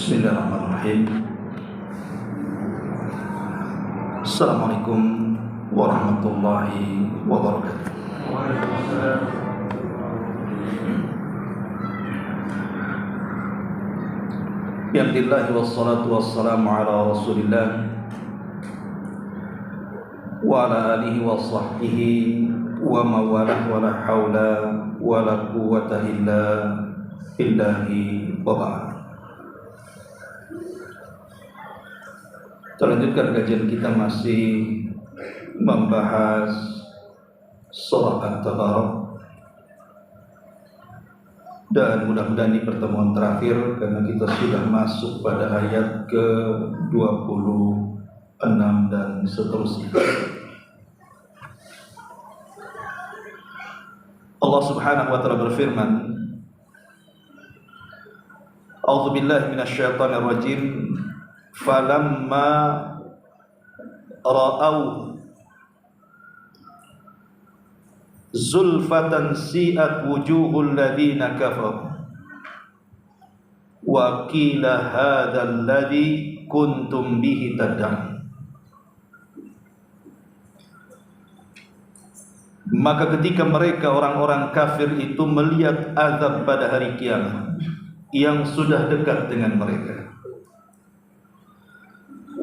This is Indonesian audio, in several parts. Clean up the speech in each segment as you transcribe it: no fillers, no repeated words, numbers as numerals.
Bismillahirrahmanirrahim. Assalamualaikum warahmatullahi wabarakatuh. Bismillah wassalatu wassalamu ala rasulillah wa ala alihi wa sahbihi wa mawalah wa la hawla wa la quwwata illa billahi wa ba'd. Lanjutkan kajian kita masih membahas surah At-Tabarak, dan mudah-mudahan ini pertemuan terakhir karena kita sudah masuk pada ayat ke-26 dan seterusnya. Allah Subhanahu wa taala berfirman, A'udzu billahi minasyaitonir rajim. Falamma ra'au zulfatan si'at wujuhul ladzina kafaru wa qila hadzal ladzi kuntum bihi tad'un. Maka ketika mereka orang-orang kafir itu melihat azab pada hari kiamat yang sudah dekat dengan mereka,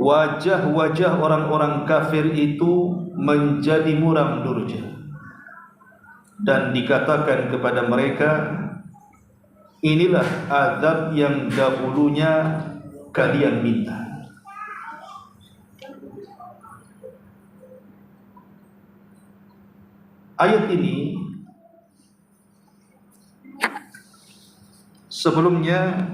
wajah-wajah orang-orang kafir itu menjadi muram durja, dan dikatakan kepada mereka, inilah azab yang dahulunya kalian minta. Ayat ini sebelumnya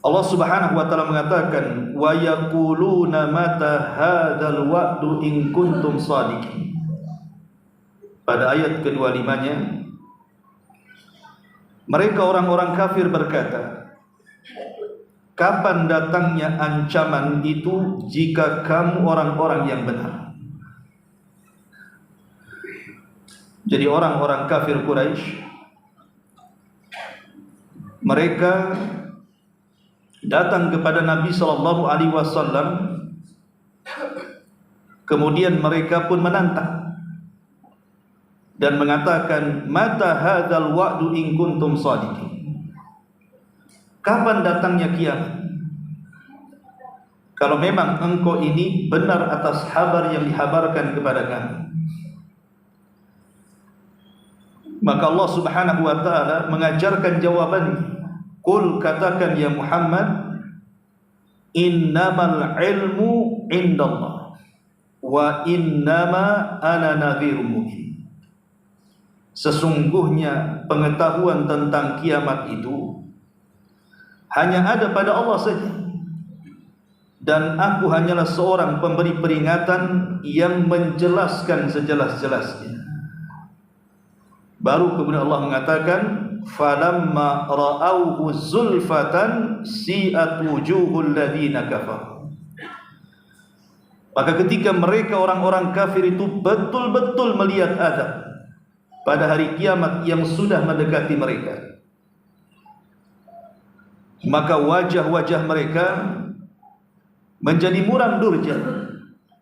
Allah Subhanahu wa taala mengatakan, wa yaquluna mata hadzal wa'du in kuntum shadiqin. Pada ayat ke-25-nya, mereka orang-orang kafir berkata, kapan datangnya ancaman itu jika kamu orang-orang yang benar? Jadi orang-orang kafir Quraisy, mereka datang kepada Nabi sallallahu alaihi wasallam, kemudian mereka pun menantang dan mengatakan, mata hadzal wa'du in kuntum shadiqin. Kapan datangnya kiamat? Kalau memang engkau ini benar atas kabar yang dihabarkan kepada kami. Maka Allah Subhanahu wa taala mengajarkan jawabannya. Qul, katakan ya Muhammad, innamal ilmu indallah wa innama ana nadhirum mubin. Sesungguhnya pengetahuan tentang kiamat itu hanya ada pada Allah saja, dan aku hanyalah seorang pemberi peringatan yang menjelaskan sejelas-jelasnya. Baru kemudian Allah mengatakan, falamma ra'auhu zulfatan si'at wujuhul ladzina kafaru. Maka ketika mereka orang-orang kafir itu betul-betul melihat azab pada hari kiamat yang sudah mendekati mereka, maka wajah-wajah mereka menjadi muram durja.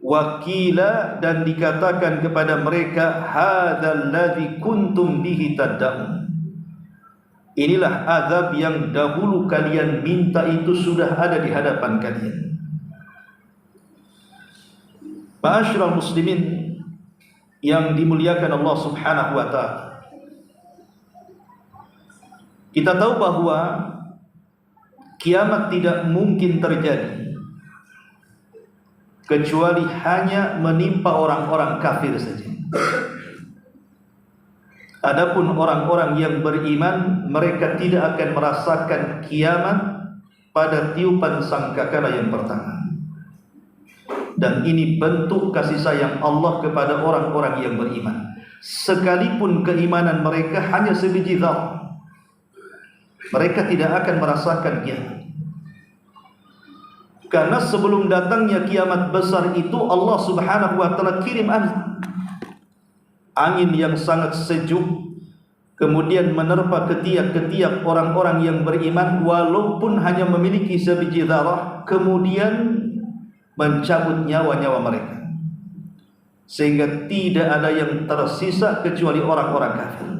Wakila, dan dikatakan kepada mereka, hadzal ladzi kuntum bihi tad'un. Inilah azab yang dahulu kalian minta itu sudah ada di hadapan kalian. Ma'asyiral muslimin yang dimuliakan Allah Subhanahu wa taala, kita tahu bahwa kiamat tidak mungkin terjadi kecuali hanya menimpa orang-orang kafir saja. Adapun orang-orang yang beriman, mereka tidak akan merasakan kiamat pada tiupan sangkakala yang pertama. Dan ini bentuk kasih sayang Allah kepada orang-orang yang beriman. Sekalipun keimanan mereka hanya sebiji dzar, mereka tidak akan merasakan kiamat. Karena sebelum datangnya kiamat besar itu, Allah Subhanahu wa taala kirim angin yang sangat sejuk, kemudian menerpa ketiak-ketiak orang-orang yang beriman walaupun hanya memiliki sebiji zarah, kemudian mencabut nyawa-nyawa mereka, sehingga tidak ada yang tersisa kecuali orang-orang kafir.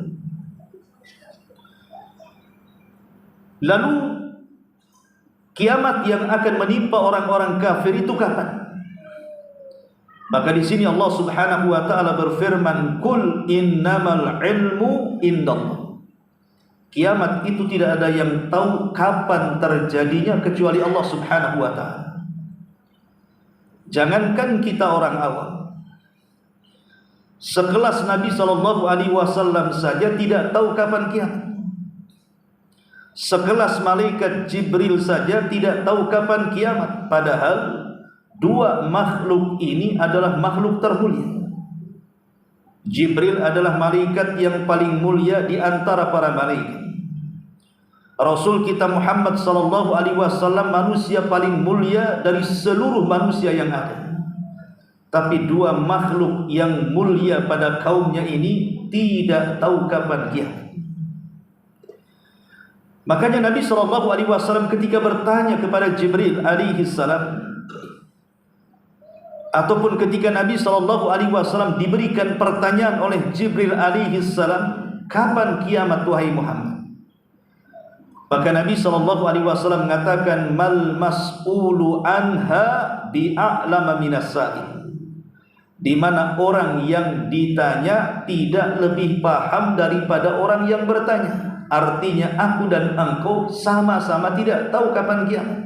Lalu kiamat yang akan menimpa orang-orang kafir itu kapan? Maka di sini Allah Subhanahu wa taala berfirman, "Qul innamal ilmu indallah." Kiamat itu tidak ada yang tahu kapan terjadinya kecuali Allah Subhanahu wa taala. Jangankan kita orang awam, sekelas Nabi sallallahu alaihi wasallam saja tidak tahu kapan kiamat. Sekelas malaikat Jibril saja tidak tahu kapan kiamat, padahal dua makhluk ini adalah makhluk termulia. Jibril adalah malaikat yang paling mulia di antara para malaikat. Rasul kita Muhammad sallallahu alaihi wasallam manusia paling mulia dari seluruh manusia yang ada. Tapi dua makhluk yang mulia pada kaumnya ini tidak tahu kapan kiamat. Makanya Nabi sallallahu alaihi wasallam ketika bertanya kepada Jibril alaihi salam, ataupun ketika Nabi sallallahu alaihi wasallam diberikan pertanyaan oleh Jibril alaihi salam, kapan kiamat wahai Muhammad? Maka Nabi sallallahu alaihi wasallam mengatakan, mal mas'ulu anha bi'a'lama minas sa'il. Di mana orang yang ditanya tidak lebih paham daripada orang yang bertanya. Artinya aku dan engkau sama-sama tidak tahu kapan kiamat.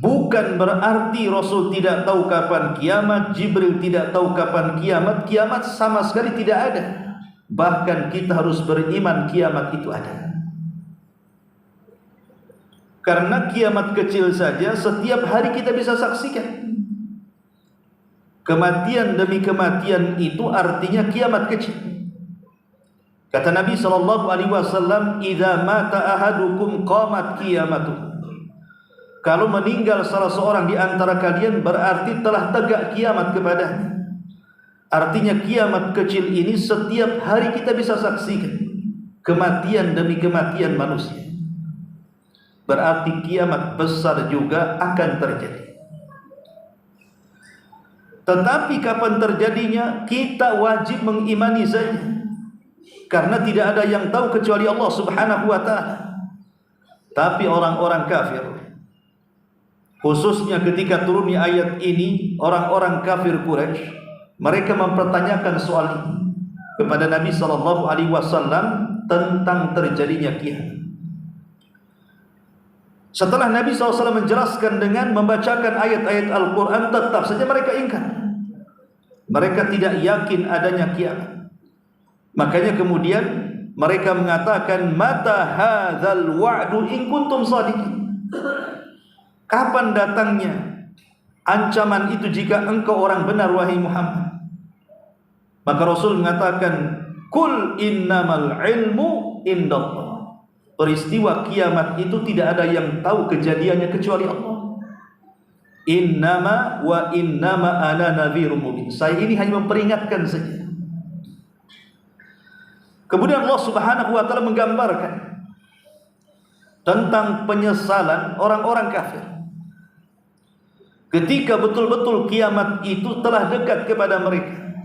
Bukan berarti Rasul tidak tahu kapan kiamat, Jibril tidak tahu kapan kiamat. Kiamat sama sekali tidak ada. Bahkan kita harus beriman kiamat itu ada. Karena kiamat kecil saja setiap hari kita bisa saksikan. Kematian demi kematian itu artinya kiamat kecil. Kata Nabi sallallahu alaihi wasallam, "Idza mata ahadukum qamat qiyamatuh." Kalau meninggal salah seorang di antara kalian berarti telah tegak kiamat kepadanya. Artinya kiamat kecil ini setiap hari kita bisa saksikan. Kematian demi kematian manusia. Berarti kiamat besar juga akan terjadi. Tetapi kapan terjadinya kita wajib mengimani saja. Karena tidak ada yang tahu kecuali Allah Subhanahu wa taala. Tapi orang-orang kafir, khususnya ketika turunnya ayat ini, orang-orang kafir Quraisy, mereka mempertanyakan soal ini kepada Nabi sallallahu alaihi wasallam tentang terjadinya kiamat. Setelah Nabi SAW menjelaskan dengan membacakan ayat-ayat Al-Quran, tetap saja mereka ingkar. Mereka tidak yakin adanya kiamat. Makanya kemudian mereka mengatakan, mata hadzal wa'du in kuntum shadiqin. Kapan datangnya ancaman itu jika engkau orang benar wahai Muhammad? Maka Rasul mengatakan, kul innamal ilmu indallah. Peristiwa kiamat itu tidak ada yang tahu kejadiannya kecuali Allah. Innama wa innama ana nadhirum mubin. Saya ini hanya memperingatkan saja. Kemudian Allah Subhanahu wa taala menggambarkan tentang penyesalan orang-orang kafir. Ketika betul-betul kiamat itu telah dekat kepada mereka.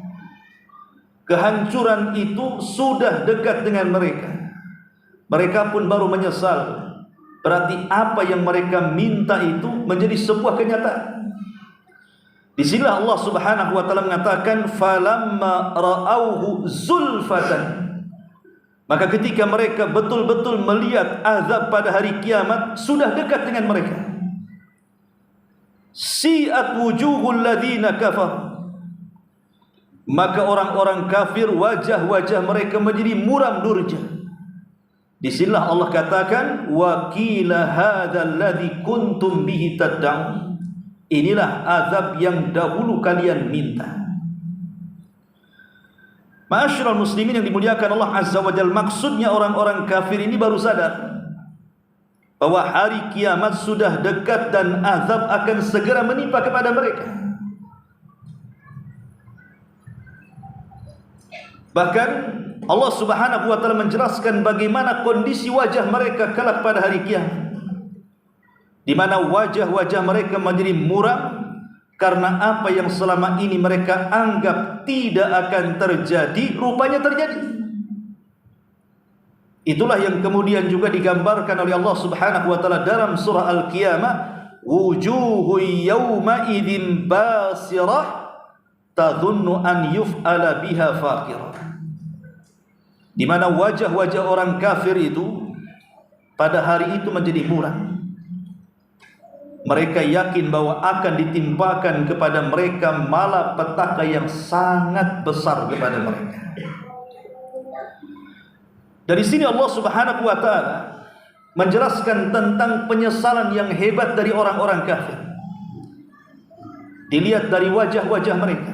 Kehancuran itu sudah dekat dengan mereka. Mereka pun baru menyesal. Berarti apa yang mereka minta itu menjadi sebuah kenyataan. Di sini Allah Subhanahu wa taala mengatakan, falamma ra'auhu zulfatan. Maka ketika mereka betul-betul melihat azab pada hari kiamat sudah dekat dengan mereka. Si'at wujuhul ladzina kafar. Maka orang-orang kafir wajah-wajah mereka menjadi muram durja. Disinilah Allah katakan, wa qila hadzal ladzi kuntum bihi tad'un. Inilah azab yang dahulu kalian minta. Ma'asyiral muslimin yang dimuliakan Allah Azza wa Jalla, maksudnya orang-orang kafir ini baru sadar bahwa hari kiamat sudah dekat dan azab akan segera menimpa kepada mereka. Bahkan Allah Subhanahu wa taala menjelaskan bagaimana kondisi wajah mereka kelak pada hari kiamat, di mana wajah-wajah mereka menjadi muram karena apa yang selama ini mereka anggap tidak akan terjadi, rupanya terjadi. Itulah yang kemudian juga digambarkan oleh Allah Subhanahu wa taala dalam surah Al-Qiyamah, wujuhu yawma idzin basirah tadhunnu an yuf'ala biha faqirah. Di mana wajah-wajah orang kafir itu pada hari itu menjadi muram. Mereka yakin bahwa akan ditimpakan kepada mereka malapetaka yang sangat besar kepada mereka. Dari sini Allah Subhanahu wa taala menjelaskan tentang penyesalan yang hebat dari orang-orang kafir. Dilihat dari wajah-wajah mereka.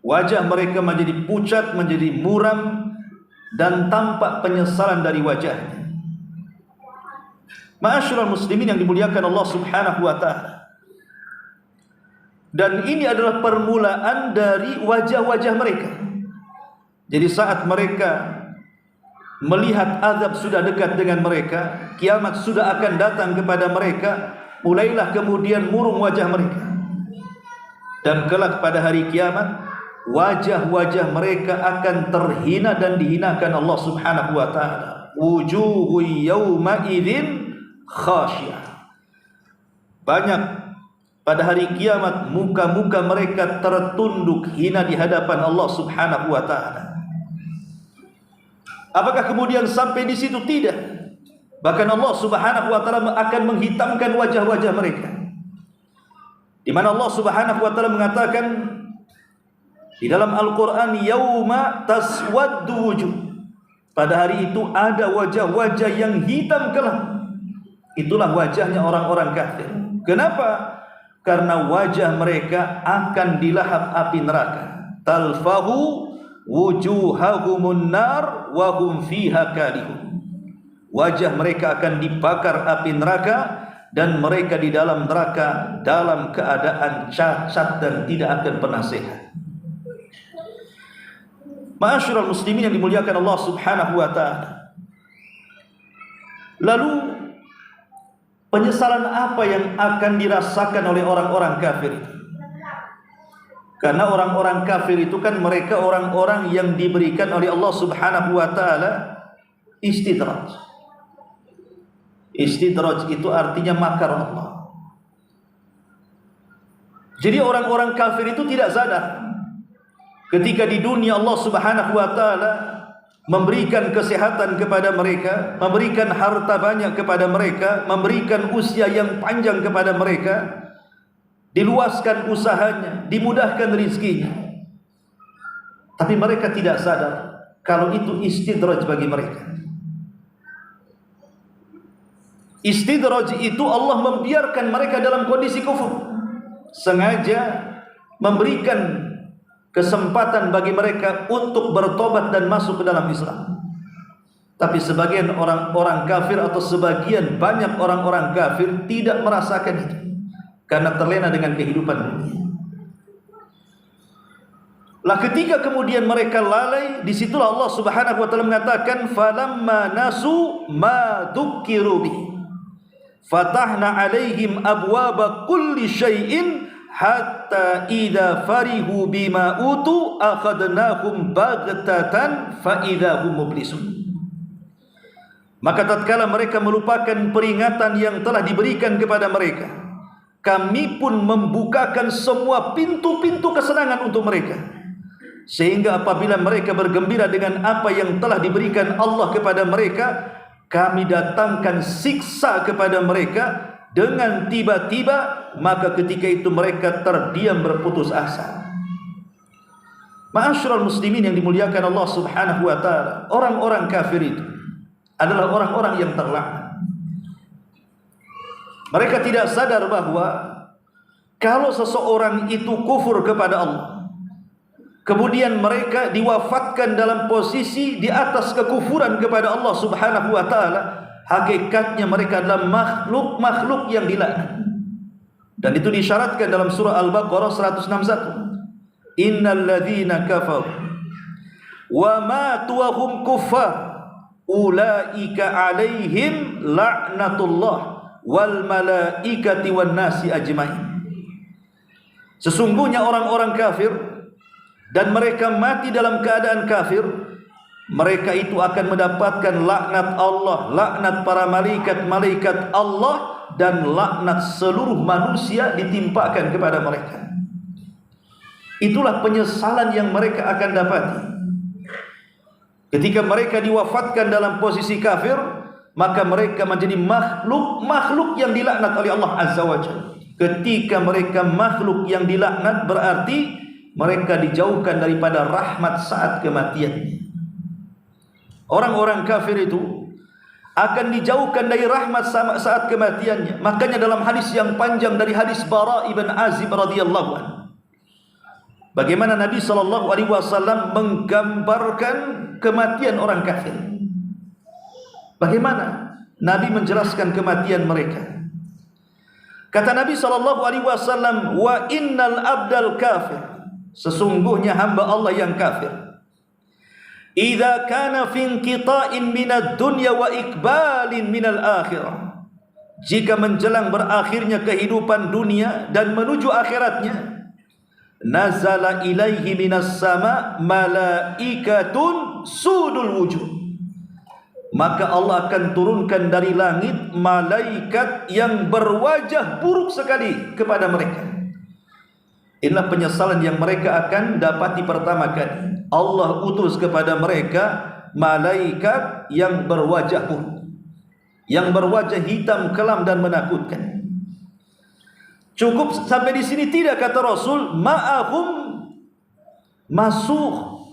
Wajah mereka menjadi pucat, menjadi muram, dan tampak penyesalan dari wajahnya. Ma'asyiral muslimin yang dimuliakan Allah Subhanahu wa taala. Dan ini adalah permulaan dari wajah-wajah mereka. Jadi saat mereka melihat azab sudah dekat dengan mereka, kiamat sudah akan datang kepada mereka, mulailah kemudian murung wajah mereka. Dan kelak pada hari kiamat, wajah-wajah mereka akan terhina dan dihinakan Allah Subhanahu wa taala. Wujuhu yawma idzin khasyiyah. Banyak pada hari kiamat muka-muka mereka tertunduk hina di hadapan Allah Subhanahu wa taala. Apakah kemudian sampai di situ? Tidak. Bahkan Allah Subhanahu wa taala akan menghitamkan wajah-wajah mereka. Di mana Allah Subhanahu wa taala mengatakan di dalam Al-Qur'an, yauma taswaddu wujuh. Pada hari itu ada wajah-wajah yang hitam kelam. Itulah wajahnya orang-orang kafir. Kenapa? Karena wajah mereka akan dilahap api neraka. Talfahu wujuhahumun nar wa hum fiha kalihun. Wajah mereka akan dibakar api neraka dan mereka di dalam neraka dalam keadaan cacat dan tidak akan pernah sehat. Ma'asyiral muslimin yang dimuliakan Allah Subhanahu wa taala. Lalu penyesalan apa yang akan dirasakan oleh orang-orang kafir itu? Karena orang-orang kafir itu kan mereka orang-orang yang diberikan oleh Allah Subhanahu wa taala istidraj. Istidraj itu artinya makar Allah. Jadi orang-orang kafir itu tidak sadar ketika di dunia Allah Subhanahu wa taala memberikan kesehatan kepada mereka, memberikan harta banyak kepada mereka, memberikan usia yang panjang kepada mereka, diluaskan usahanya, dimudahkan rezekinya. Tapi mereka tidak sadar kalau itu istidraj bagi mereka. Istidraj itu Allah membiarkan mereka dalam kondisi kufur, sengaja memberikan kesempatan bagi mereka untuk bertobat dan masuk ke dalam Islam. Tapi sebagian orang-orang kafir atau sebagian banyak orang-orang kafir tidak merasakan itu karena terlena dengan kehidupan dunia. Lah ketika kemudian mereka lalai, disitulah Allah Subhanahu wa taala mengatakan, falamma nasu ma dzukiru bihi fatahna alaihim abwaba kulli syai'in hatta idza farihu bima utu akhadnahum baghtatan fa idza hum mublisun. Maka tatkala mereka melupakan peringatan yang telah diberikan kepada mereka, kami pun membukakan semua pintu-pintu kesenangan untuk mereka, sehingga apabila mereka bergembira dengan apa yang telah diberikan Allah kepada mereka, kami datangkan siksa kepada mereka dengan tiba-tiba, maka ketika itu mereka terdiam berputus asa. Ma'asyiral muslimin yang dimuliakan Allah Subhanahu wa taala, orang-orang kafir itu adalah orang-orang yang terlaknat. Mereka tidak sadar bahwa kalau seseorang itu kufur kepada Allah, kemudian mereka diwafatkan dalam posisi di atas kekufuran kepada Allah Subhanahu wa taala, hakikatnya mereka adalah makhluk-makhluk yang dilaknat. Dan itu disyaratkan dalam surah Al-Baqarah 161. Innal ladzina kafaru wa matu wa hum kuffar ulaika alaihim la'natullah wal malaikati wan nasi ajmain. Sesungguhnya orang-orang kafir dan mereka mati dalam keadaan kafir, mereka itu akan mendapatkan laknat Allah, laknat para malaikat Allah, dan laknat seluruh manusia ditimpakan kepada mereka. Itulah penyesalan yang mereka akan dapati ketika mereka diwafatkan dalam posisi kafir. Maka mereka menjadi makhluk yang dilaknat oleh Allah Azza wa Jalla. Ketika mereka makhluk yang dilaknat, berarti mereka dijauhkan daripada rahmat saat kematian. Orang-orang kafir itu akan dijauhkan dari rahmat saat kematiannya. Makanya dalam hadis yang panjang dari hadis Bara ibn Azib radhiyallahu anhu, bagaimana Nabi SAW menggambarkan kematian orang kafir. Bagaimana Nabi menjelaskan kematian mereka? Kata Nabi SAW, wa innal abdal kafir, sesungguhnya hamba Allah yang kafir, idza kana fi inqita'in minad dunya wa iqbalin minal akhirah, jika menjelang berakhirnya kehidupan dunia dan menuju akhiratnya, nazala ilaihi minas sama malaikatun sudul wujud, maka Allah akan turunkan dari langit malaikat yang berwajah buruk sekali kepada mereka. Inilah penyesalan yang mereka akan dapati pertama kali. Allah utus kepada mereka malaikat yang berwajah buruk, yang berwajah hitam kelam dan menakutkan. Cukup sampai di sini tidak, kata Rasul, ma'ahum masuh,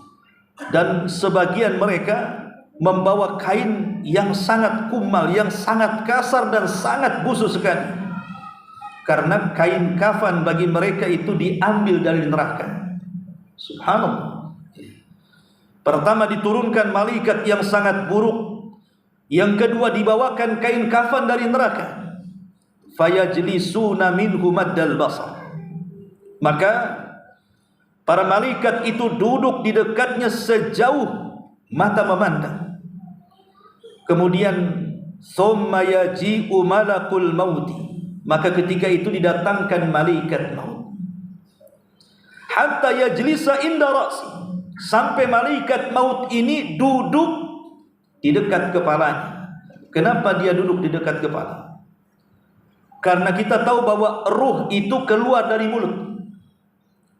dan sebagian mereka membawa kain yang sangat kumal, yang sangat kasar dan sangat busuk sekali. Karena kain kafan bagi mereka itu diambil dari neraka. Subhanallah. Pertama diturunkan malaikat yang sangat buruk, yang kedua dibawakan kain kafan dari neraka. Fayajlisuna minhu maddal basar, maka para malaikat itu duduk di dekatnya sejauh mata memandang. Kemudian thumma yaji'u malakul mauti, maka ketika itu didatangkan malaikat maut, hatta yajlisa inda ra'si, sampai malaikat maut ini duduk di dekat kepalanya. Kenapa dia duduk di dekat kepala? Karena kita tahu bahwa ruh itu keluar dari mulut.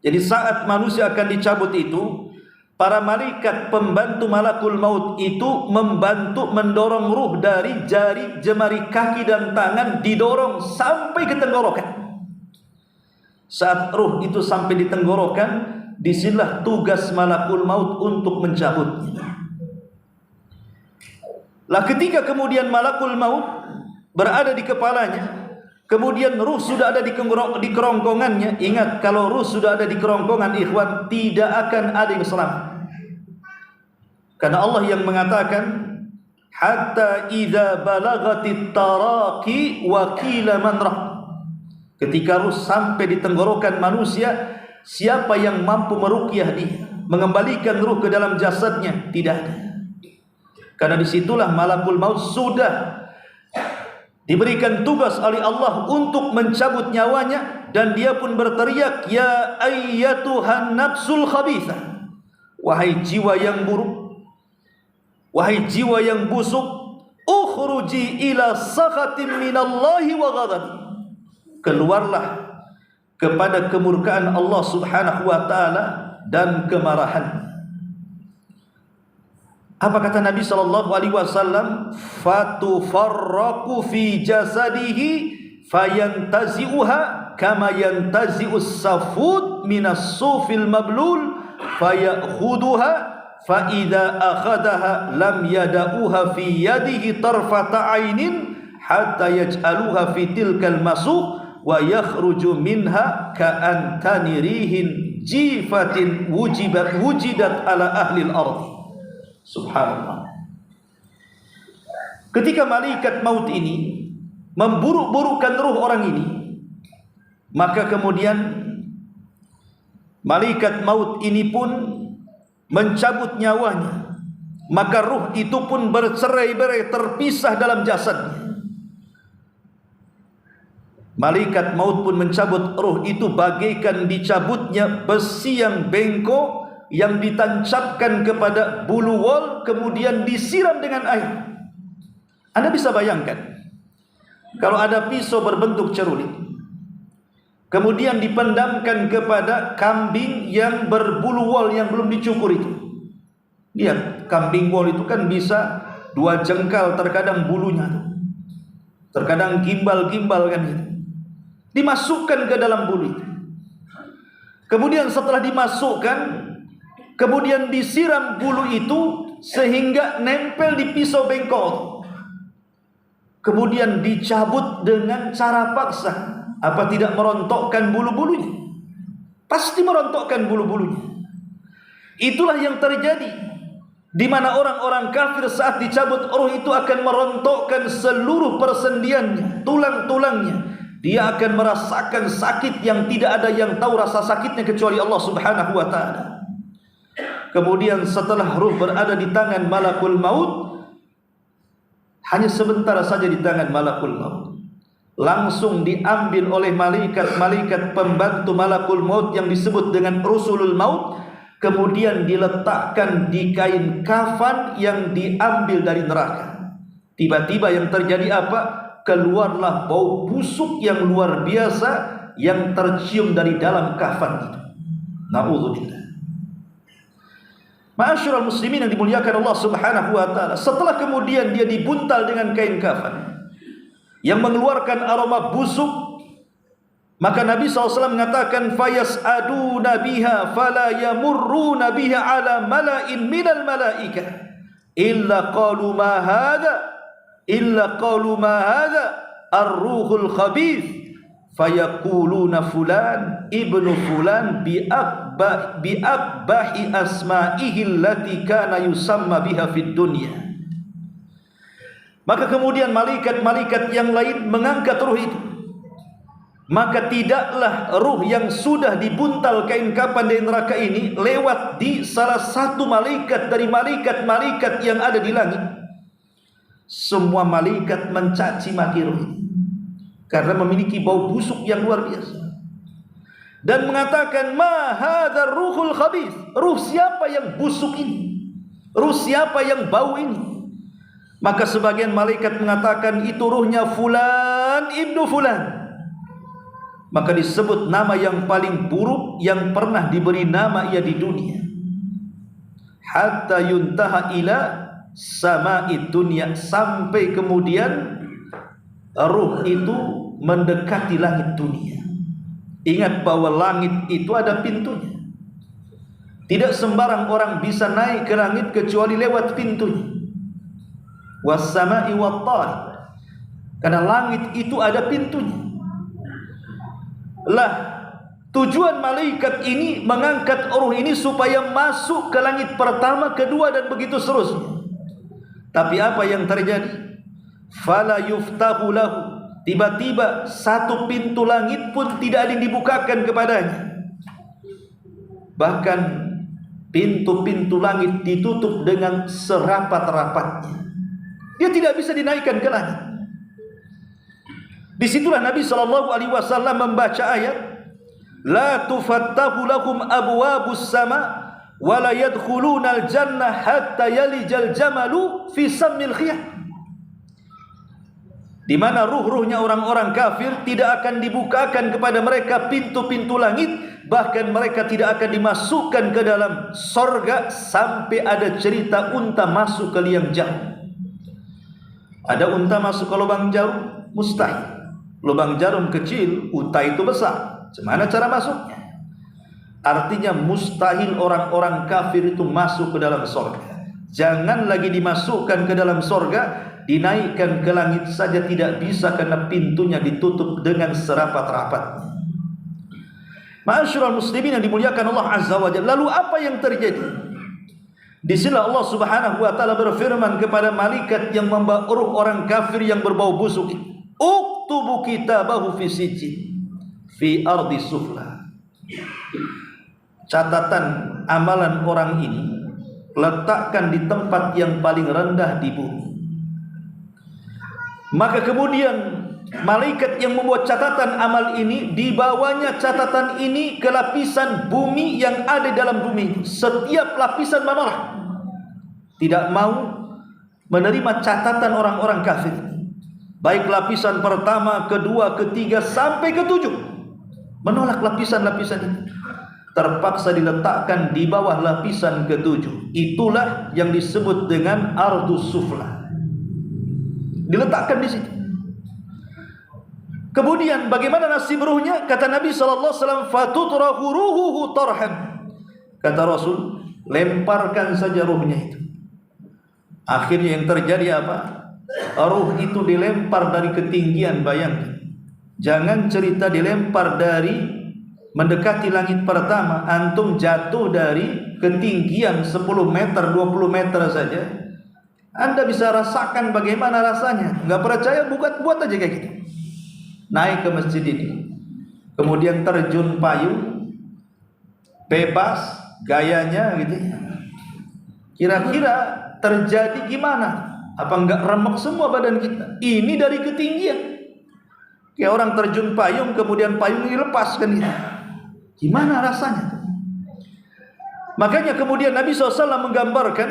Jadi saat manusia akan dicabut itu, para malaikat pembantu malakul maut itu membantu mendorong ruh dari jari, jemari kaki dan tangan, didorong sampai ke tenggorokan. Saat ruh itu sampai di tenggorokan, disinilah tugas malakul maut untuk mencabutnya. Lah ketika kemudian malakul maut berada di kepalanya, kemudian ruh sudah ada di kerongkongannya. Ingat, kalau ruh sudah ada di kerongkongan, ikhwan, tidak akan ada yang selamat. Karena Allah yang mengatakan, hatta idza balagatit taraqi wa qila man rah. Ketika ruh sampai di tenggorokan manusia, siapa yang mampu meruqyah dia, mengembalikan ruh ke dalam jasadnya? Tidak ada. Karena disitulah malakul maut sudah diberikan tugas oleh Allah untuk mencabut nyawanya, dan dia pun berteriak, ya ayyatuhan nafsul khabithah, wahai jiwa yang buruk, wahai jiwa yang busuk, ukhruji ila sakhatin minallahi wa ghadabi, keluarlah kepada kemurkaan Allah Subhanahu wa taala dan kemarahan. Apa kata Nabi SAW? Fatufarraqu fi jasadihi fayantazi'uha kama yantazi'us safud minas sufil mablul fayakhudhuha fa idza akhadaha lam yada'uha fi yadihi tarfata 'ainin hatta yaj'aluha fi tilkal masuh wa yakhruju minha ka'antani rihin jifatin wujidat ala ahli al-ardh. Subhanallah. Ketika malaikat maut ini memburuk-burukkan ruh orang ini, maka kemudian malaikat maut ini pun mencabut nyawanya, maka ruh itu pun bercerai-berai, terpisah dalam jasadnya. Malaikat maut pun mencabut ruh itu bagaikan dicabutnya besi yang bengkok yang ditancapkan kepada bulu wol, kemudian disiram dengan air. Anda bisa bayangkan, kalau ada pisau berbentuk cerulit, kemudian dipendamkan kepada kambing yang berbulu wol yang belum dicukur itu. Lihat, kambing wol itu kan bisa 2 jengkal terkadang bulunya, terkadang gimbal-gimbal kan gitu. Dimasukkan ke dalam bulu itu. Kemudian setelah dimasukkan, kemudian disiram bulu itu sehingga nempel di pisau bengkok. Kemudian dicabut dengan cara paksa. Apa tidak merontokkan bulu-bulunya? Pasti merontokkan bulu-bulunya. Itulah yang terjadi, di mana orang-orang kafir saat dicabut roh itu akan merontokkan seluruh persendiannya, tulang-tulangnya. Dia akan merasakan sakit yang tidak ada yang tahu rasa sakitnya kecuali Allah Subhanahu wa ta'ala. Kemudian setelah ruh berada di tangan malakul maut, hanya sebentar saja di tangan malakul maut, langsung diambil oleh malaikat-malaikat pembantu malakul maut yang disebut dengan rusulul maut, kemudian diletakkan di kain kafan yang diambil dari neraka. Tiba-tiba yang terjadi apa? Keluarlah bau busuk yang luar biasa yang tercium dari dalam kafan itu. Na'udzubillah. Ma'asyiral muslimin yang dimuliakan Allah Subhanahu wa ta'ala, setelah kemudian dia dibuntal dengan kain kafan yang mengeluarkan aroma busuk, maka Nabi SAW mengatakan, fayas'aduna biha fala yamurruna biha ala mala'in minal mala'ikah illa qalu ma hadha ar-ruhul khabith fayaquluna fulan ibnu fulan bi akbahi asma'ihi allati kana yusamma biha fid dunya. Maka kemudian malaikat-malaikat yang lain mengangkat ruh itu, maka tidaklah ruh yang sudah dibuntal kain kafan dari neraka ini lewat di salah satu malaikat dari malaikat-malaikat yang ada di langit. Semua malaikat mencaci maki ruh ini karena memiliki bau busuk yang luar biasa, dan mengatakan, ma hadzal ruhul khabith, ruh siapa yang busuk ini, ruh siapa yang bau ini? Maka sebagian malaikat mengatakan, itu ruhnya fulan ibnu fulan. Maka disebut nama yang paling buruk yang pernah diberi nama ia di dunia, hatta yuntaha ila sama'id dunya, sampai kemudian ruh itu mendekati langit dunia. Ingat bahwa langit itu ada pintunya. Tidak sembarang orang bisa naik ke langit kecuali lewat pintunya. Was-sama'i wat-tariq, karena langit itu ada pintunya. Lah, tujuan malaikat ini mengangkat ruh ini supaya masuk ke langit pertama, kedua, dan begitu seterusnya. Tapi apa yang terjadi? Fala yuftahu lahu, tiba-tiba satu pintu langit pun tidak ada yang dibukakan kepadanya. Bahkan pintu-pintu langit ditutup dengan serapat-rapatnya. Dia tidak bisa dinaikkan ke langit. Disitulah Nabi SAW membaca ayat, la tufattahu lahum abwabus sama wa la yadkhulunal jannah hatta yalijal jamalu fi sammil khiyat, di mana ruh-ruhnya orang-orang kafir tidak akan dibukakan kepada mereka pintu-pintu langit, bahkan mereka tidak akan dimasukkan ke dalam sorga sampai ada cerita unta masuk ke liang jarum. Ada unta masuk ke lubang jarum? Mustahil. Lubang jarum kecil, unta itu besar. Gimana cara masuknya? Artinya mustahil orang-orang kafir itu masuk ke dalam sorga. Jangan lagi dimasukkan ke dalam sorga, dinaikkan ke langit saja tidak bisa karena pintunya ditutup dengan serapat-rapatnya. Ma'asyiral muslimin yang dimuliakan Allah Azza wa Jalla. Lalu apa yang terjadi? Di sini Allah Subhanahu wa taala berfirman kepada malaikat yang membawa ruh orang kafir yang berbau busuk, uktubu kitabahu fi sijjin fi ardi sufla. Catatan amalan orang ini letakkan di tempat yang paling rendah di bumi. Maka kemudian malaikat yang membuat catatan amal ini, dibawanya catatan ini ke lapisan bumi yang ada dalam bumi. Setiap lapisan menolak, tidak mau menerima catatan orang-orang kafir. Baik lapisan pertama, kedua, ketiga, sampai ketujuh, menolak lapisan-lapisan itu. Terpaksa diletakkan di bawah lapisan ketujuh. Itulah yang disebut dengan ardus sufla. Diletakkan di situ. Kemudian bagaimana nasib ruhnya? Kata Nabi SAW, fatutrahu ruhuhu tarhan. Kata Rasul, lemparkan saja ruhnya itu. Akhirnya yang terjadi apa? Ruh itu dilempar dari ketinggian. Bayangkan, jangan cerita dilempar dari mendekati langit pertama, antum jatuh dari ketinggian 10 meter, 20 meter saja, Anda bisa rasakan bagaimana rasanya. Nggak percaya, buat aja kayak gitu. Naik ke masjid ini, kemudian terjun payung, bebas gayanya gitu. Kira-kira terjadi gimana? Apa enggak remek semua badan kita? Ini dari ketinggian. Kayak orang terjun payung, kemudian payung dilepaskan gitu. Gimana rasanya? Makanya kemudian Nabi SAW menggambarkan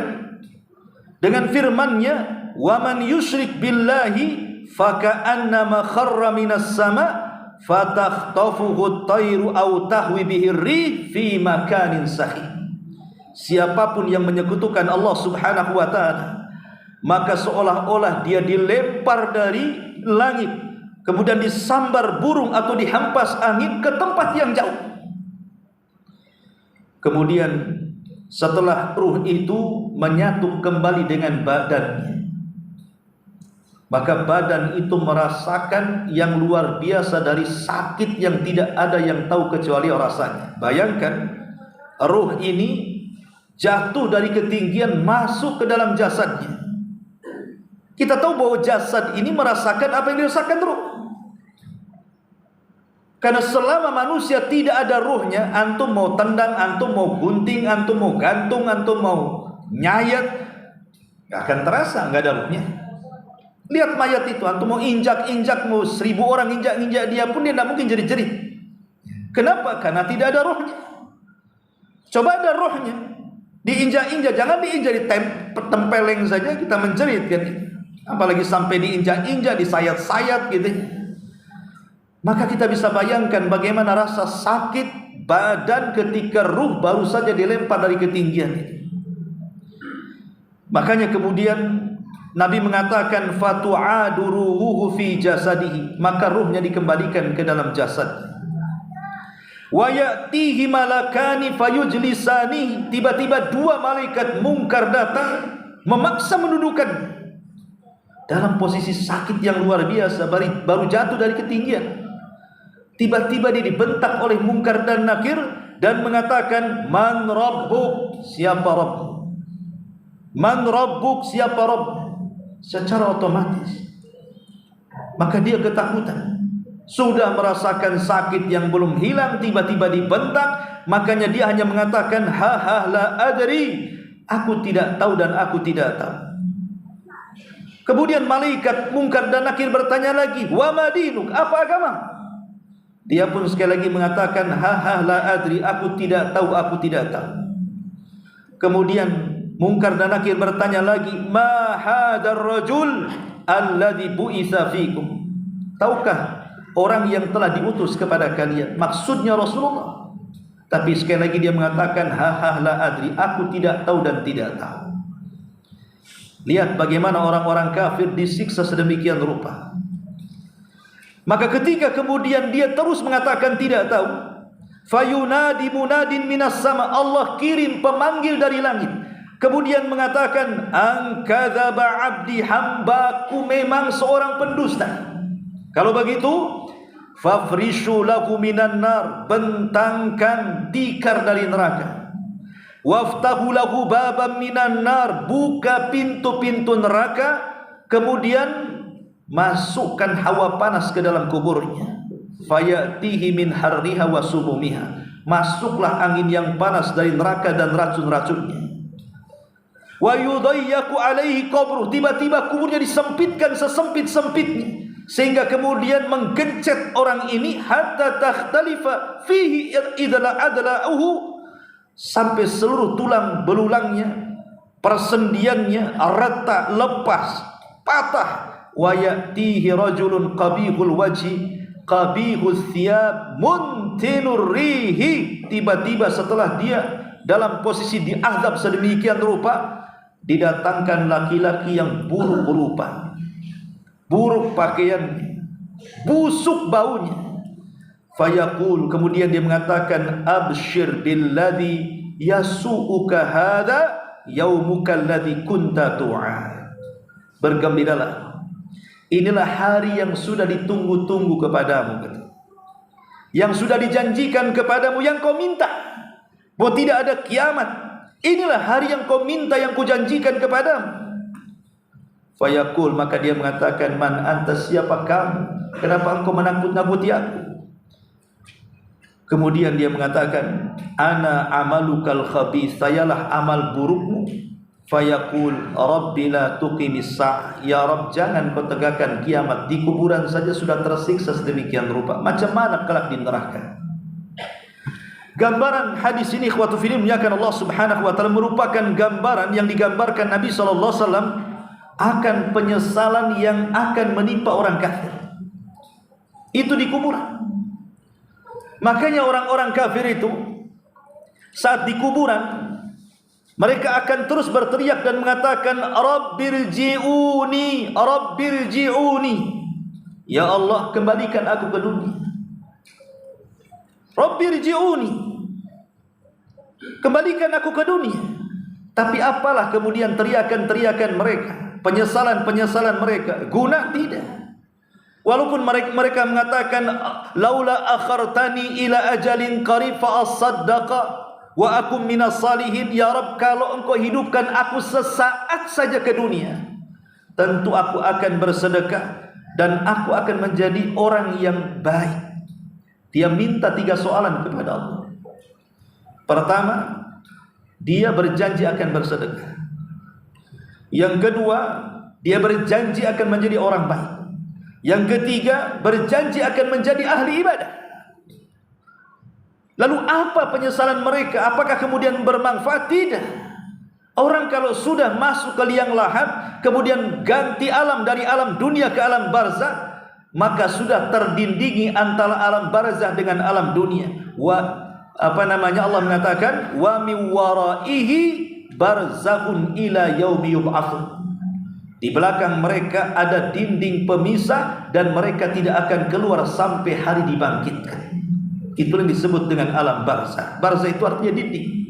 dengan firman-Nya, "Wa man yusyrik billahi faka'annama kharra minas sama fatakhtafuhu at-tayru aw tahwi bihi ar-rih fi makanin sahih." Siapapun yang menyekutukan Allah Subhanahu wa taala, maka seolah-olah dia dilempar dari langit, kemudian disambar burung atau dihempas angin ke tempat yang jauh. Kemudian setelah ruh itu menyatu kembali dengan badannya, maka badan itu merasakan yang luar biasa dari sakit yang tidak ada yang tahu kecuali rasanya. Bayangkan, ruh ini jatuh dari ketinggian masuk ke dalam jasadnya. Kita tahu bahwa jasad ini merasakan apa yang dirasakan ruh. Karena selama manusia tidak ada ruhnya, antum mau tendang, antum mau gunting, antum mau gantung, antum mau nyayat, gak akan terasa, gak ada ruhnya. Lihat mayat itu, antum mau injak-injak, mau 1000 orang injak-injak dia pun dia tidak mungkin jerit-jerit. Kenapa? Karena tidak ada ruhnya. Coba ada ruhnya, diinjak-injak, jangan diinjak, ditempeleng saja kita menjerit kan. Apalagi sampai diinjak-injak, disayat-sayat gitu. Maka kita bisa bayangkan bagaimana rasa sakit badan ketika ruh baru saja dilempar dari ketinggian itu. Makanya kemudian Nabi mengatakan fatu'adu ruhuhu fi jasadihi, maka ruhnya dikembalikan ke dalam jasadnya. Wa ya'tihi malakani fayujlisani, tiba-tiba 2 malaikat mungkar datang memaksa mendudukan dalam posisi sakit yang luar biasa, baru jatuh dari ketinggian. Tiba-tiba dia dibentak oleh Munkar dan Nakir dan mengatakan, "Man rabbuk?" Siapa Rabb? "Man rabbuk?" Siapa Rabb? Secara otomatis maka dia ketakutan. Sudah merasakan sakit yang belum hilang, tiba-tiba dibentak. Makanya dia hanya mengatakan, "Ha la adri." Aku tidak tahu dan aku tidak tahu. Kemudian malaikat Munkar dan Nakir bertanya lagi, "Wa madinuk?" Apa agama? Dia pun sekali lagi mengatakan, "Ha la adri." Aku tidak tahu, aku tidak tahu. Kemudian Munkar dan Nakir bertanya lagi, "Ma hadzal rajul alladzi bu'itsa fikum?" Tahukah orang yang telah diutus kepada kalian? Maksudnya Rasulullah. Tapi sekali lagi dia mengatakan, "Ha la adri." Aku tidak tahu dan tidak tahu. Lihat bagaimana orang-orang kafir disiksa sedemikian rupa. Maka ketika kemudian dia terus mengatakan tidak tahu, fayunadi munadin minas sama, Allah kirim pemanggil dari langit, kemudian mengatakan, "Angkadzaba 'abdi, hambaku memang seorang pendusta." Kalau begitu, fafrishu lahu minan nar, bentangkan tikar dari neraka. Waftahu lahu baban minan nar, buka pintu-pintu neraka, kemudian masukkan hawa panas ke dalam kuburnya. Fayatihi min harriha wa sumumiha, masuklah angin yang panas dari neraka dan racun-racunnya. wa yudayyaku alaihi qabruh, tiba-tiba kuburnya disempitkan sesempit-sempitnya sehingga kemudian menggencet orang ini hatta takhtalifa fihi adla'uhu, sampai seluruh tulang belulangnya, persendiannya retak, lepas, patah. Wa ya'tihi rajulun qabihul wajhi qabihul thiyab muntinur rihi, tiba-tiba setelah dia dalam posisi diazab sedemikian rupa, didatangkan laki-laki yang buruk rupa, buruk pakaiannya, busuk baunya. Fayaqul, kemudian dia mengatakan, abshir billadhi yasu'uka hadha yaumuka alladhi kunta tu'ad. Bergembiralah, inilah hari yang sudah ditunggu-tunggu kepadamu, yang sudah dijanjikan kepadamu, yang kau minta bahwa tidak ada kiamat. Inilah hari yang kau minta, yang kujanjikan kepadamu. Fayaqul, maka dia mengatakan, man anta, siapa kamu? Kenapa engkau menakut-nakuti aku? Kemudian dia mengatakan, ana amalukal khabith, sayalah amal burukmu. Fayaqul, rabbi la tuqimis sa'ah, ya Rabb, jangan kau tegakkan kiamat, di kuburan saja sudah tersiksa sedemikian rupa, macam mana kelak di neraka? Gambaran hadis ini, ikhwatu fillah, muliakan Allah Subhanahu wa taala, merupakan gambaran yang digambarkan Nabi sallallahu alaihi wasallam akan penyesalan yang akan menimpa orang kafir itu di kuburan. Makanya orang-orang kafir itu saat di kuburan, mereka akan terus berteriak dan mengatakan, Rabbirji'uni, Rabbirji'uni, ya Allah, kembalikan aku ke dunia. Rabbirji'uni, kembalikan aku ke dunia. Tapi apalah kemudian teriakan-teriakan mereka, penyesalan-penyesalan mereka, guna tidak. Walaupun mereka mengatakan, laula akhartani ila ajalin qarib fa asaddaqa wa akum minas salihin, ya Rabb, kalau engkau hidupkan aku sesaat saja ke dunia, tentu aku akan bersedekah dan aku akan menjadi orang yang baik. Dia minta 3 soalan kepada Allah. Pertama, dia berjanji akan bersedekah. Yang kedua, dia berjanji akan menjadi orang baik. Yang ketiga, berjanji akan menjadi ahli ibadah. Lalu apa penyesalan mereka? Apakah kemudian bermanfaat? Tidak. Orang kalau sudah masuk ke liang lahat, kemudian ganti alam dari alam dunia ke alam barzah, maka sudah terdindingi antara alam barzah dengan alam dunia. Allah mengatakan, wa min waraihi barzakhun ila yaumi yub'atsun. Di belakang mereka ada dinding pemisah dan mereka tidak akan keluar sampai hari dibangkitkan. Itu yang disebut dengan alam barzah. Barzah itu artinya dinding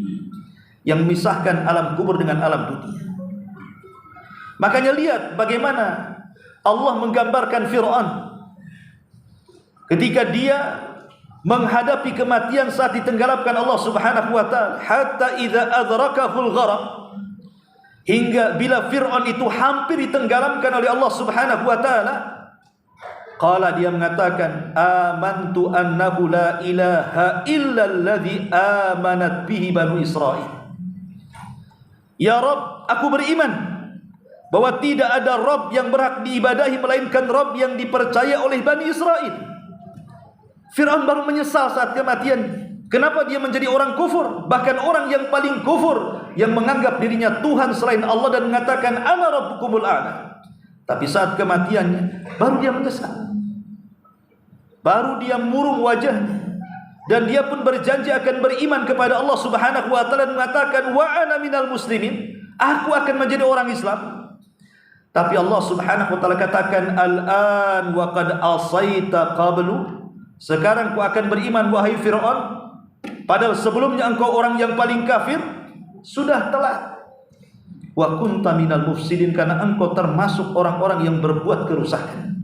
yang memisahkan alam kubur dengan alam dunia. Makanya lihat bagaimana Allah menggambarkan Fir'aun ketika dia menghadapi kematian saat ditenggelamkan Allah Subhanahu wa taala, hatta idza adrakahul gharq, hingga bila Fir'aun itu hampir ditenggelamkan oleh Allah Subhanahu wa taala, qala, dia mengatakan, amantu annahu la ilaha illa alladhi amanat bihi banu Israil. Ya Rabb, aku beriman bahwa tidak ada Rabb yang berhak diibadahi melainkan Rabb yang dipercaya oleh Bani Israel. Fir'aun baru menyesal saat kematian. Kenapa dia menjadi orang kufur? Bahkan orang yang paling kufur, yang menganggap dirinya Tuhan selain Allah dan mengatakan, ana rabbukumul a'la. Tapi saat kematiannya, baru dia menyesal, baru dia murung wajahnya, dan dia pun berjanji akan beriman kepada Allah Subhanahu wa taala dan mengatakan, wa ana minal muslimin, aku akan menjadi orang Islam. Tapi Allah Subhanahu wa taala katakan, al-an wa qad asaita qablu, sekarang aku akan beriman wahai Fir'aun, padahal sebelumnya engkau orang yang paling kafir. Sudah telat. Wa kunta minal mufsidin, karena engkau termasuk orang-orang yang berbuat kerusakan.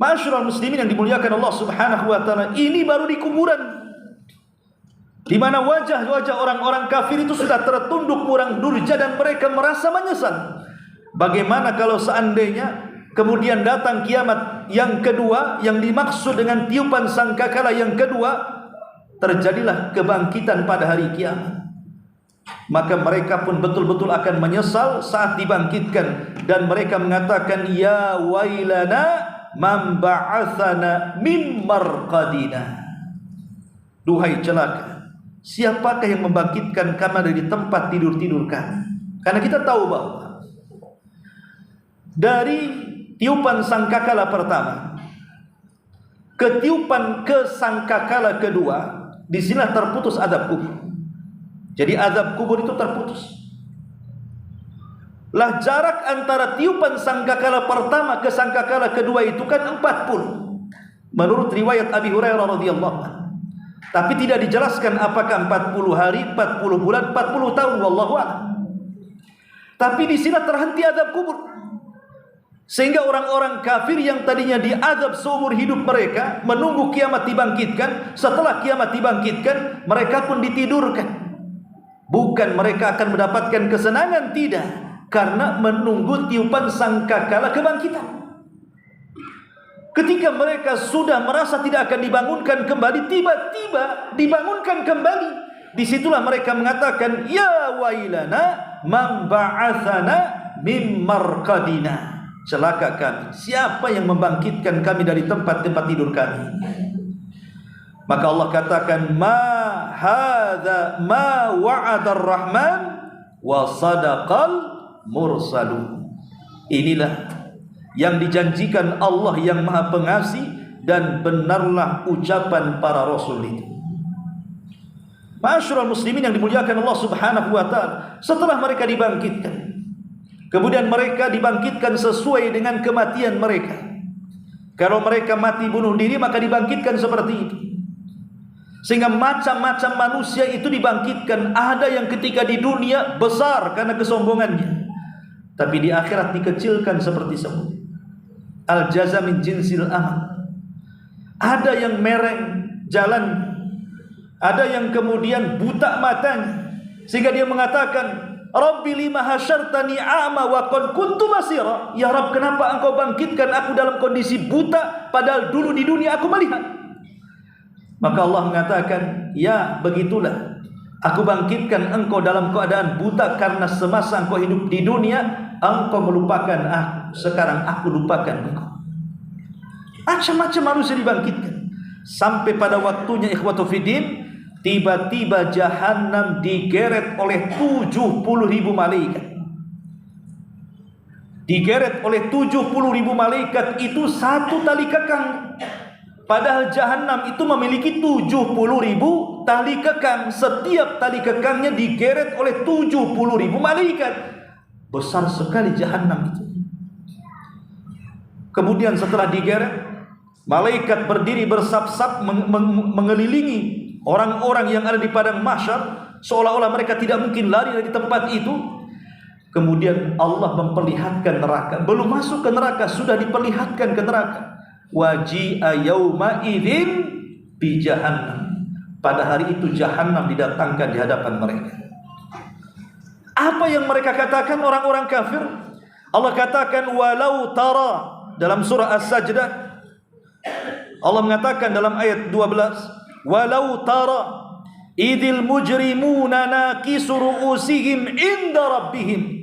Ma'asyiral muslimin yang dimuliakan Allah Subhanahu wa taala, ini baru di kuburan, di mana wajah-wajah orang-orang kafir itu sudah tertunduk murang durja dan mereka merasa menyesal. Bagaimana kalau seandainya kemudian datang kiamat yang kedua, yang dimaksud dengan tiupan sangkakala yang kedua, terjadilah kebangkitan pada hari kiamat. maka mereka pun betul-betul akan menyesal saat dibangkitkan, dan mereka mengatakan, ya wailana man ba'athana min marqadina. Duhai celaka, siapakah yang membangkitkan kami dari tempat tidur-tidur kami? Karena kita tahu bahwa dari tiupan sangkakala pertama ke tiupan ke sangkakala kedua, disinilah terputus azab kubur. Jadi azab kubur itu terputus. Lah jarak antara tiupan sangkakala pertama ke sangkakala kedua itu kan 40. Menurut riwayat Abi Hurairah radhiyallahu anhu. Tapi tidak dijelaskan apakah 40 hari, 40 bulan, 40 tahun, wallahu a'lam. Tapi di sini terhenti azab kubur. Sehingga orang-orang kafir yang tadinya diazab seumur hidup mereka menunggu kiamat dibangkitkan, setelah kiamat dibangkitkan mereka pun ditidurkan. Bukan mereka akan mendapatkan kesenangan, tidak, karena menunggu tiupan sangkakala kebangkitan. Ketika mereka sudah merasa tidak akan dibangunkan kembali, tiba-tiba dibangunkan kembali. Disitulah mereka mengatakan, ya wailana man ba'athana mim marqadina. Celaka kami, siapa yang membangkitkan kami dari tempat-tempat tidur kami? Maka Allah katakan, ma hadza ma wa'adar rahman wa sadaqal mursalun. Inilah yang dijanjikan Allah yang Maha Pengasih, dan benarlah ucapan para rasul itu. Ma'asyiral muslimin yang dimuliakan Allah Subhanahu wa taala, setelah mereka dibangkitkan, kemudian mereka dibangkitkan sesuai dengan kematian mereka. Kalau mereka mati bunuh diri, maka dibangkitkan seperti itu. Sehingga macam-macam manusia itu dibangkitkan. Ada yang ketika di dunia besar karena kesombongannya, tapi di akhirat dikecilkan seperti semut. Al-jaza min jinsil amal. Ada yang mereng jalan, ada yang kemudian buta matanya, sehingga dia mengatakan, Rabbi lima hasyartani a'ma wa qad kuntu basira. Ya Rabb, kenapa engkau bangkitkan aku dalam kondisi buta, padahal dulu di dunia aku melihat? Maka Allah mengatakan, ya begitulah, aku bangkitkan engkau dalam keadaan buta karena semasa engkau hidup di dunia engkau melupakan aku. Sekarang aku lupakan engkau. Macam-macam manusia dibangkitkan, sampai pada waktunya ikhwatu fiddin, tiba-tiba Jahannam digeret oleh 70.000 malaikat. Digeret oleh 70.000 malaikat itu satu tali kekang. Padahal Jahannam itu memiliki 70.000 tali kekang. Setiap tali kekangnya digeret oleh 70.000 malaikat. Besar sekali Jahannam itu. Kemudian setelah digeret, malaikat berdiri bersab-sab mengelilingi orang-orang yang ada di padang mahsyar, seolah-olah mereka tidak mungkin lari dari tempat itu. Kemudian Allah memperlihatkan neraka. Belum masuk ke neraka, sudah diperlihatkan ke neraka. Waji'a yauma idzin bi jahannam. Pada hari itu Jahannam didatangkan di hadapan mereka. Apa yang mereka katakan orang-orang kafir? Allah katakan, walau tara, dalam surah As-Sajdah Allah mengatakan dalam ayat 12, walau tara idil mujrimuna nakisu ru'usihim inda rabbihim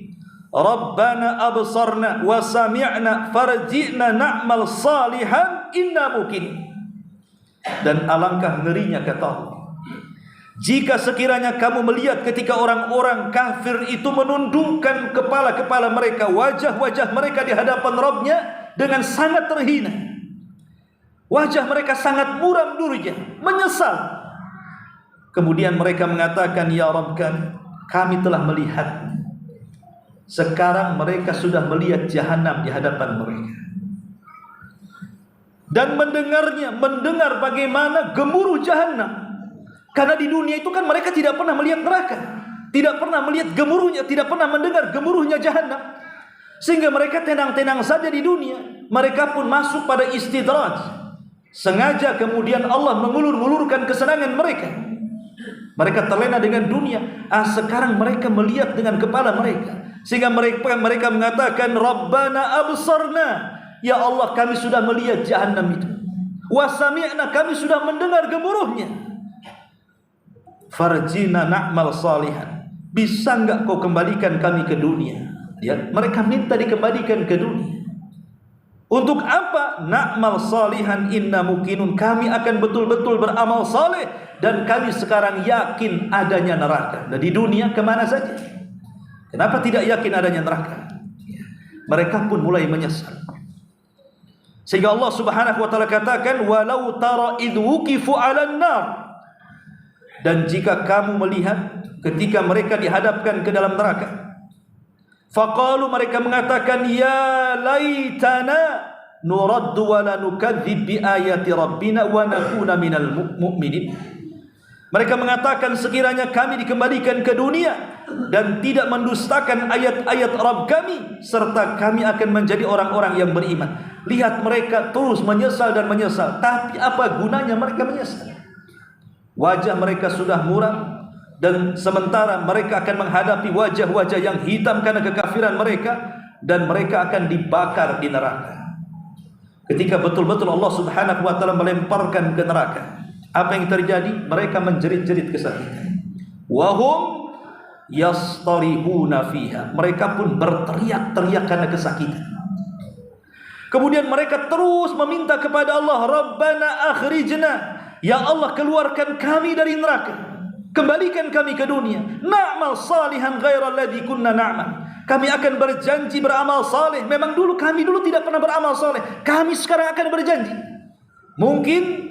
Rabbana absarna wa sami'na farji'na na'mal salihan inna muqin. Dan alangkah ngerinya kata Allah, jika sekiranya kamu melihat ketika orang-orang kafir itu menundukkan kepala-kepala mereka, wajah-wajah mereka di hadapan Rabbnya dengan sangat terhina, wajah mereka sangat muram durja, menyesal. Kemudian mereka mengatakan, ya Rabb kami telah melihat. Sekarang mereka sudah melihat Jahannam di hadapan mereka, dan mendengar bagaimana gemuruh Jahannam. Karena di dunia itu kan mereka tidak pernah melihat neraka, tidak pernah melihat gemuruhnya, tidak pernah mendengar gemuruhnya Jahannam. Sehingga mereka tenang-tenang saja di dunia. Mereka pun masuk pada istidraj. Sengaja kemudian Allah mengulur-ulurkan kesenangan mereka. Mereka terlena dengan dunia. Sekarang mereka melihat dengan kepala mereka. Sehingga mereka mengatakan, Rabbana absarna, ya Allah kami sudah melihat Jahannam itu, wa sami'na, kami sudah mendengar gemuruhnya, farjina na'mal salihan, bisa enggak kau kembalikan kami ke dunia? Ya, mereka minta dikembalikan ke dunia. Untuk apa? Na'mal salihan inna muqinun. Kami akan betul-betul beramal saleh dan kami sekarang yakin adanya neraka. Nah, di dunia kemana saja? Kenapa tidak yakin adanya neraka? Mereka pun mulai menyesal. Sehingga Allah Subhanahu wa taala katakan, walau tara idh wuqifu 'alan nar. Dan jika kamu melihat ketika mereka dihadapkan ke dalam neraka, faqalu, mereka mengatakan, ya laitana nuraddu wa la nukadzib bi ayati rabbina wa nakuna minal mu'minin. Mereka mengatakan, sekiranya kami dikembalikan ke dunia dan tidak mendustakan ayat-ayat Rabb kami, serta kami akan menjadi orang-orang yang beriman. Lihat, mereka terus menyesal dan menyesal. Tapi apa gunanya mereka menyesal? Wajah mereka sudah muram, dan sementara mereka akan menghadapi wajah-wajah yang hitam karena kekafiran mereka, dan mereka akan dibakar di neraka. Ketika betul-betul Allah Subhanahu wa taala melemparkan ke neraka, apa yang terjadi? Mereka menjerit-jerit kesakitan. Wahum yastarihuna fiha. Mereka pun berteriak-teriak karena kesakitan. Kemudian mereka terus meminta kepada Allah, Rabbana akhrijna, ya Allah, keluarkan kami dari neraka, kembalikan kami ke dunia. Na'mal salihan ghairal ladzi kunna na'mal. Kami akan berjanji beramal saleh. Memang kami dulu tidak pernah beramal saleh. Kami sekarang akan berjanji. Mungkin,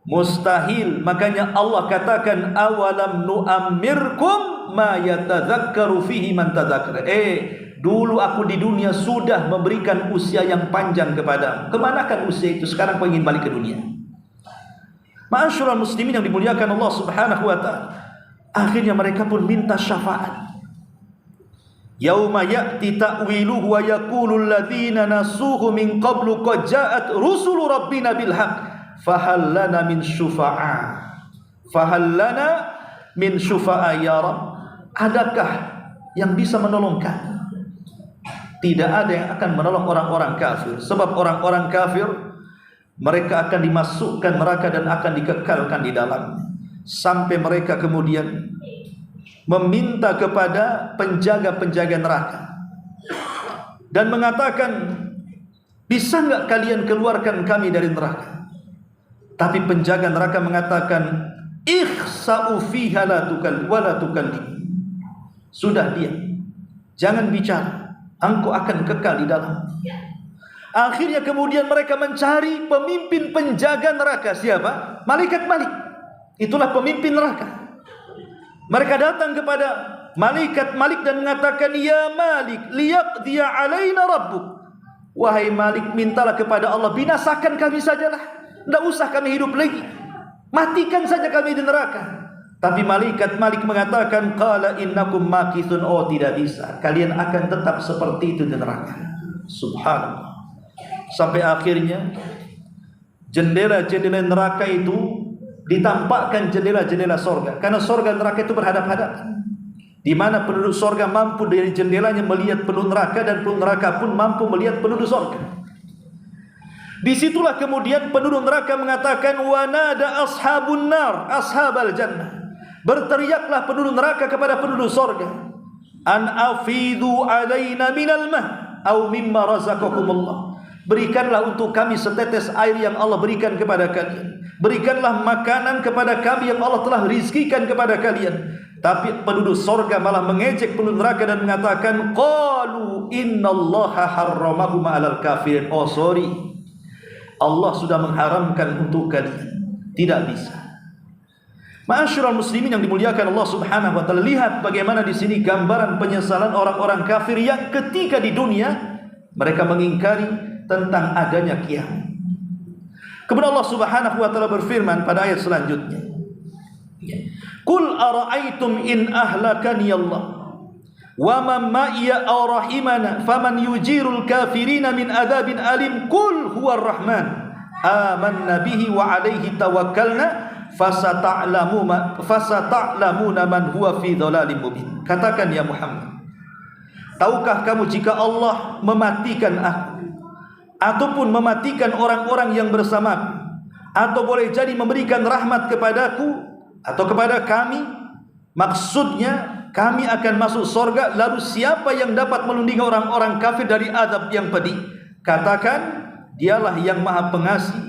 mustahil. Makanya Allah katakan, awalam nu'ammirkum ma yatadzakkaru fihi man tadzakkara. Dulu aku di dunia sudah memberikan usia yang panjang kepadamu. Kemanakan usia itu? Sekarang kau ingin balik ke dunia. Ma'asyiral muslimin yang dimuliakan Allah Subhanahu wa taala, akhirnya mereka pun minta syafaat. Yauma ya'ti ta'wiluhu wa yaqulu alladziina nasuhu min qablu qad ja'at rusulu rabbina bil haqq fahal lana min syufa'a. Fahal lana min syufa'a ya Rabb. Adakah yang bisa menolong kami? Tidak ada yang akan menolong orang-orang kafir, sebab orang-orang kafir mereka akan dimasukkan neraka dan akan dikekalkan di dalamnya, sampai mereka kemudian meminta kepada penjaga-penjaga neraka dan mengatakan, bisa enggak kalian keluarkan kami dari neraka? Tapi penjaga neraka mengatakan, ikhsa'u fiha la tukallim. Sudah diam, jangan bicara, engkau akan kekal di dalam. Akhirnya kemudian mereka mencari pemimpin penjaga neraka. Siapa? Malaikat Malik. Itulah pemimpin neraka. Mereka datang kepada malaikat Malik dan mengatakan, ya Malik, liyaqdiya alaina rabbuk. Wahai Malik, mintalah kepada Allah, binasakan kami sajalah. Tidak usah kami hidup lagi, matikan saja kami di neraka. Tapi malaikat Malik mengatakan, qala innakum makithun. Oh, tidak bisa, kalian akan tetap seperti itu di neraka. Subhanallah. Sampai akhirnya jendela-jendela neraka itu ditampakkan jendela-jendela sorga, karena sorga neraka itu berhadap-hadapan, di mana penduduk sorga mampu dari jendelanya melihat penduduk neraka, dan penduduk neraka pun mampu melihat penduduk sorga. Disitulah kemudian penduduk neraka mengatakan, wa nada ashabun nar ashabal jannah. Berteriaklah penduduk neraka kepada penduduk sorga, an afidu alaina minal mah au mimma razaqakumullah. Berikanlah untuk kami setetes air yang Allah berikan kepada kalian. Berikanlah makanan kepada kami yang Allah telah rizkikan kepada kalian. Tapi penduduk sorga malah mengejek penduduk neraka dan mengatakan, qalu innallaha harramahuma 'alal kafirin. Oh, sorry, Allah sudah mengharamkan untuk kalian, tidak bisa. Ma'asyiral muslimin yang dimuliakan Allah Subhanahu wa taala, lihat bagaimana di sini gambaran penyesalan orang-orang kafir yang ketika di dunia mereka mengingkari tentang adanya kiamat. Kemudian Allah Subhanahu wa taala berfirman pada ayat selanjutnya, qul ara'aytum in ahlakani Allah wa man ma'iya aw rahimana faman yujirul kafirina min adzabin alim. Qul huwar rahman amanna bihi wa alaihi tawakkalna fasata'lamuna man huwa fi dhalalim mubin. Katakan ya Muhammad, tahukah kamu jika Allah mematikan aku ataupun mematikan orang-orang yang bersamaku, atau boleh jadi memberikan rahmat kepadaku atau kepada kami, maksudnya kami akan masuk surga. Lalu siapa yang dapat melindungi orang-orang kafir dari azab yang pedih? Katakan, dialah yang maha pengasih,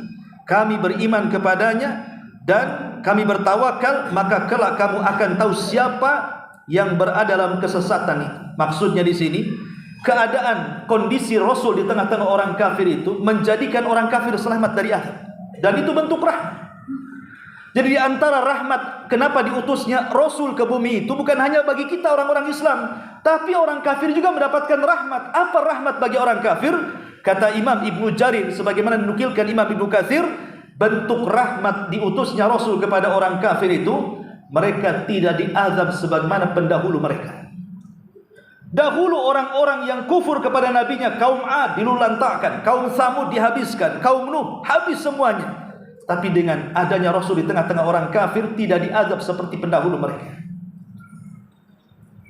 kami beriman kepadanya dan kami bertawakal, maka kelak kamu akan tahu siapa yang berada dalam kesesatan itu. Maksudnya di sini, keadaan kondisi Rasul di tengah-tengah orang kafir itu menjadikan orang kafir selamat dari azab. Dan itu bentuk rahmat. Jadi di antara rahmat kenapa diutusnya Rasul ke bumi itu bukan hanya bagi kita orang-orang Islam, tapi orang kafir juga mendapatkan rahmat. Apa rahmat bagi orang kafir? Kata Imam Ibnu Jarir, sebagaimana dinukilkan Imam Ibnu Katsir, bentuk rahmat diutusnya Rasul kepada orang kafir itu, mereka tidak diazab sebagaimana pendahulu mereka. Dahulu orang-orang yang kufur kepada nabinya, kaum Ad dilulantakkan, kaum Samud dihabiskan, kaum Nuh habis semuanya. Tapi dengan adanya Rasul di tengah-tengah orang kafir, tidak diazab seperti pendahulu mereka.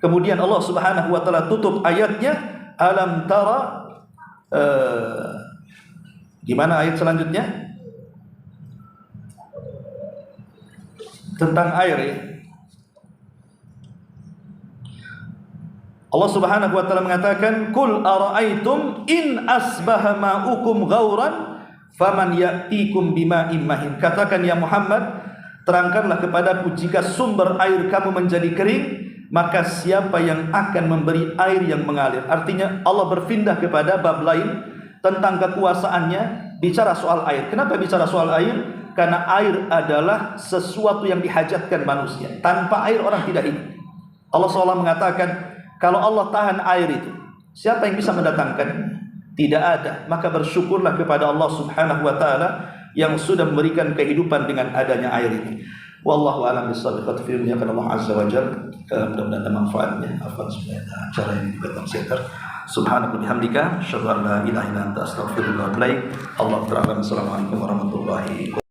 Kemudian Allah Subhanahu wa taala tutup ayatnya, alam tara, gimana ayat selanjutnya? Tentang air ya. Allah Subhanahu wa taala mengatakan, "Qul ara'aitum in asbaha ma'ukum ghauran faman ya'tikum bima'in mahin." Katakan ya Muhammad, terangkanlah kepadaku jika sumber air kamu menjadi kering, maka siapa yang akan memberi air yang mengalir? Artinya Allah berpindah kepada bab lain tentang kekuasaannya, bicara soal air. Kenapa bicara soal air? Karena air adalah sesuatu yang dihajatkan manusia. Tanpa air orang tidak hidup. Allah SWT mengatakan, kalau Allah tahan air itu, siapa yang bisa mendatangkan? Tidak ada. Maka bersyukurlah kepada Allah Subhanahu wa taala yang sudah memberikan kehidupan dengan adanya air ini. Wallahu a'lam bishawab. Qadfirnya kepada Allah Azza wa Jalla. Mudah-mudahan ada manfaatnya. Afwan sebenarnya acara ini juga tersebar. Subhanaka bihamdika asyhadu an la ilaha illa anta astaghfiruka wa atubu ilaik. Allahu ta'ala. Assalamualaikum warahmatullahi wabarakatuh.